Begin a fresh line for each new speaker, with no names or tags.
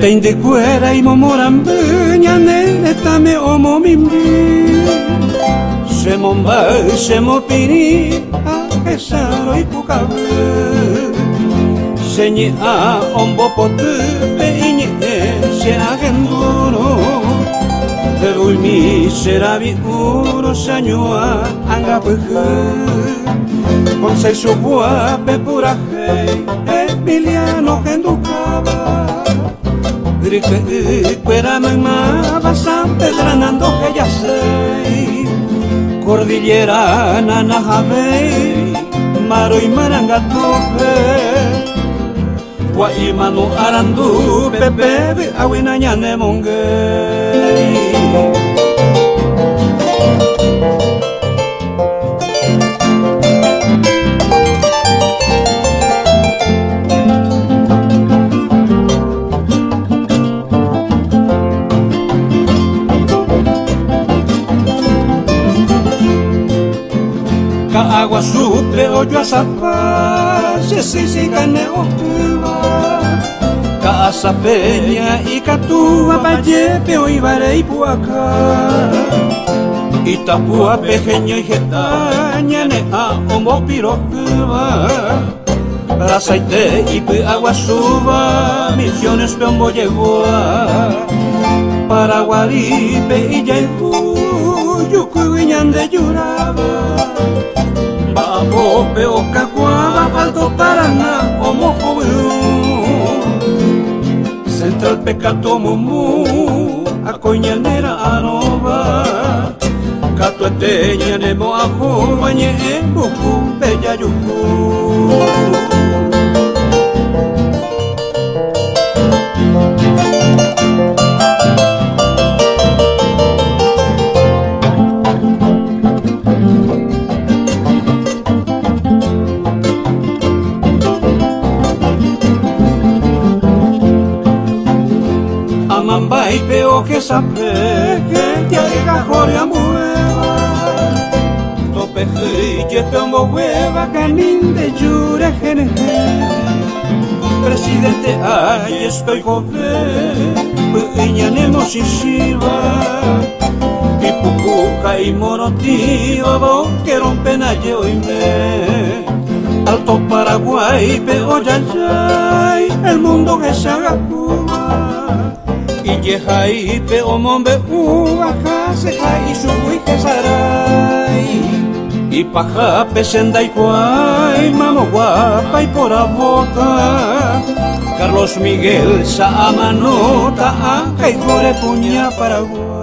Teinde cuera y momorambe ñane tame omo mimbi Semomba semopiri a esaro y pucabe Señe a ombo pote peñe se agenduro Ulmi serabi uro sañua angapeje Consei subua pepuraje Emiliano genducaba Grike cuera mamá San Pedranando que ya sei Cordillera nanajabey Maro y marangatoje Guaimano arandu pepe awinañane monge Ka agua suple oyo asapa si cane otuba Ka asapeña y katua Vallepe o ibare y puaca Itapua pequeño y getaña nea omo pirocuba Rasaite y pe agua suba Misiones peombo llegó Paraguaripe y yaifu Yucuiñan de Yuraba Babo peo cacuaba Alto Paraná omo Central pecato mumu Acoñanera arova Cato eteña nemo ajo Bañe buku bella yuku Amambay peo que sabe que te llega joria mueva Topeje y peombo hueva canin de yure gene Presidente ay estoy joven Peñanemos y shiva Y pucuca y morotío que rompen aye hoy me Alto Paraguay peo yayay El mundo que se haga Y yehai pe omombe uajase ai subui que sarai Y paja pesenda y cuay mamo guapa y por boca Carlos Miguel sa amanota acá y jore puña Paraguay